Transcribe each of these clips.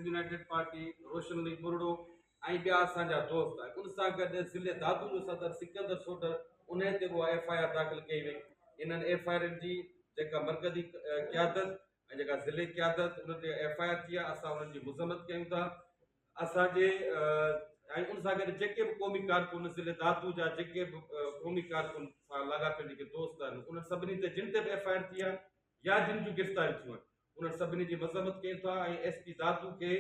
United party रोशन अली बुरड़ो ऐं ॿिया असांजा दोस्त आहिनि उन सां गॾु ज़िले दादू जो सदर सिकंदर सोडर उन ते उहा FIR दाख़िल कई वई। इन्हनि FIR जी जेका मरकज़ी क़यादत ऐं जेका ज़िले क़यादत उन ते FIR थी आहे, असां उन्हनि जी मज़म्मत कयूं था। असांजे ऐं उन सां गॾु जेके बि क़ौमी कारकुन ज़िले दादू जा जेके बि क़ौमी कारकुन सां लाॻापियल जेके दोस्त आहिनि उन्हनि सभिनी ते जिन ते बि FIR थी आहे या जिन जूं गिरफ़्तारियूं थियूं आहिनि उन्हनि सभिनी जी मज़म्मत कयूं था ऐं SP दादू खे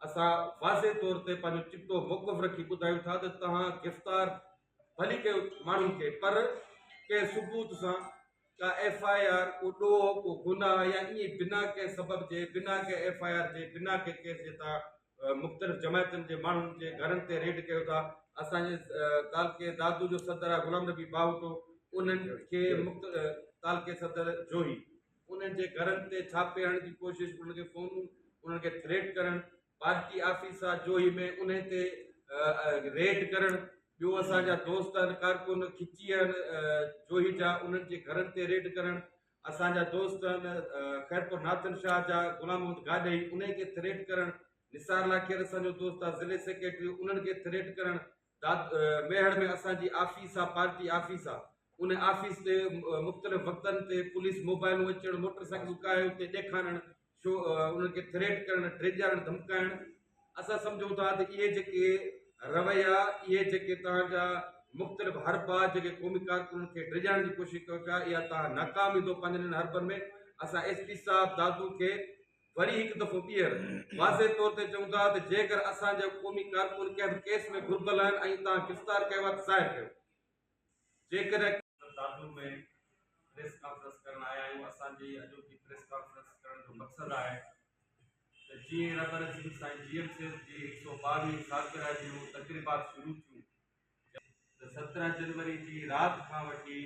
असां वाज़े तौर ते पंहिंजो चिटो मौक़ुफ़ रखी ॿुधायूं था त तव्हां गिरफ़्तार भली कयो माण्हुनि खे, पर कंहिं सबूत सां का FIR को ॾोह को गुनाह या ईअं बिना कंहिं सबब जे बिना कंहिं FIR जे बिना कंहिं केस जे तव्हां मुख़्तलिफ़ जमायतुनि जे माण्हुनि जे घरनि ते रेड कयो था। असांजे तालके दादू जो सदर आहे गुलाम नबी बावटो, उन्हनि खे तालके सदर जोही उन्हनि जे घरनि ते छापे हणण जी कोशिशि, उन्हनि खे फ़ोनूं उन्हनि खे थ्रेट करणु, पार्टी ऑफिस आहे जोही में उन ते रेड करणु, ॿियो असांजा दोस्त आहिनि कारकुन खिची आहिनि जोही जा उन्हनि जे घरनि ते रेड करणु, असांजा दोस्त आहिनि ख़ैरपुर नाथन शाह जा गुलाम मोहम्मद गाॾई उन खे थ्रेट करणु, निसार लाखेर असांजो दोस्त आहे ज़िले सेक्रेटरी उन्हनि खे थ्रेट करणु, मेहड़ में असांजी ऑफिस आहे पार्टी ऑफिस आहे उन ऑफिस ते मुख़्तलिफ़ वक़्तनि ते पुलिस मोबाइलूं अचणु मोटरसाइकिलूं काए उते ॾेखारणु शो उन्हनि खे थ्रेट करणु ड्रेजारणु धमकाइणु। असां सम्झूं था त इहे जेके रवैया इहे जेके तव्हांजा मुख़्तलिफ़ हरबा जेके क़ौमी कारकुननि खे ड्रेजाइण जी कोशिशि कयो पिया इहा तव्हां नाकाम ईंदो पंहिंजनि हरबनि में। असां SP साहब दादू खे वरी हिकु दफ़ो ॿीहर वाज़े तौर ते चऊं था त जेकर असांजा क़ौमी कारकुन कंहिं बि केस में घुरिबल आहिनि ऐं तव्हां गिरफ़्तार कयो आहे त ज़ाहिर कयो। जेकॾहिं दादू में प्रेस कॉन्फ्रेंस करण आया आहियूं, असांजी अॼोकी प्रेस कॉन्फ्रेंस करण जो मक़सदु आहे त जीअं रबर सिंह साईं GMC जी 122 सालगिरह जूं तक़रीबात शुरू थियूं त 17 जनवरी जी राति खां वठी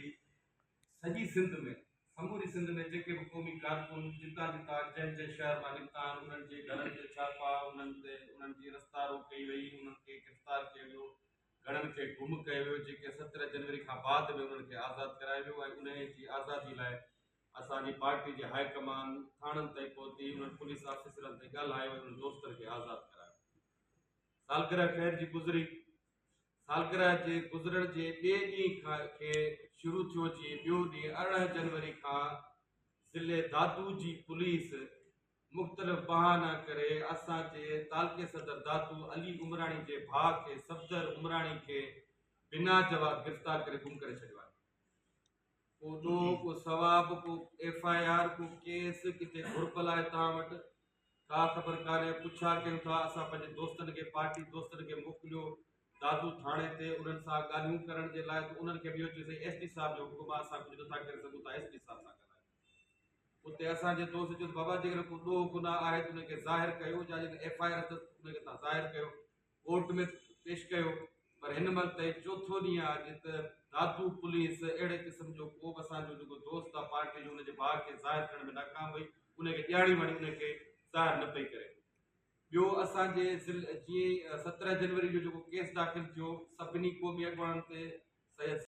सॼी सिंध में समूरी सिंध में जेके बि क़ौमी कारकुन जितां जितां जंहिं शहर मां निकिता आहिनि उन्हनि जे घरनि ते छापा उन्हनि जी रस्ता रोक कई वई, उन्हनि खे गिरफ़्तार कयो वियो, घणनि खे गुम कयो वियो, जेके 17 जनवरी खां बाद में उन्हनि खे आज़ादु करायो वियो ऐं उन जी आज़ादी लाइ असांजी पार्टी जे हाईकमान थाणनि ताईं पहुती उन्हनि पुलिस ऑफिसरनि ते ॻाल्हायो ऐं उन्हनि दोस्तनि खे आज़ादु करायो। सालगिरह ख़ैर जी गुज़री, सालगिरह जे गुज़रण जे ॿिए ॾींहं खे शुरू थियो जीअं ॿियो ॾींहुं 18 जनवरी खां ज़िले दादू जी पुलिस मुख़्तलिफ़ बहाना करे असांजे तालके सदर दादू अली उमराणी जे भाउ खे सफदर उमराणी खे बिना जवाब गिरफ़्तार करे गुम करे छॾियो आहे। को ॾोह को सवाब को FIR को केस किथे घुरिबल आहे तव्हां वटि का ख़बर कान्हे। पुछा कयूं था असां पंहिंजे दोस्तनि खे पार्टी दोस्तनि खे मोकिलियो दादू थाणे ते उन्हनि सां ॻाल्हियूं करण जे लाइ, त उन्हनि खे बि इहो चयोसीं SP साहब जो हुकुम आहे असां कुझु नथा करे सघूं था SP साहब सां ॻाल्हायो। उते असांजे दोस्त चयो बाबा जेकर को ॾोह गुनाह आहे त उनखे ज़ाहिर कयो या जेकर FIR अथसि उनखे तव्हां ज़ाहिर कयो कोर्ट में पेश कयो। पर हिन महिल ताईं चोथों ॾींहुं आहे अॼु त दादू पुलिस अहिड़े क़िस्म जो को बि असांजो जेको दोस्त आहे पार्टी जो उनजे भाउ खे ज़ाहिर करण में नाकाम वई, उनखे ॼाणी वञी उनखे ज़ाहिर न पई करे। ॿियो असांजे जीअं 17 जनवरी जो जेको केस दाख़िल थियो सभिनी क़ौमी अॻवाननि ते सैयद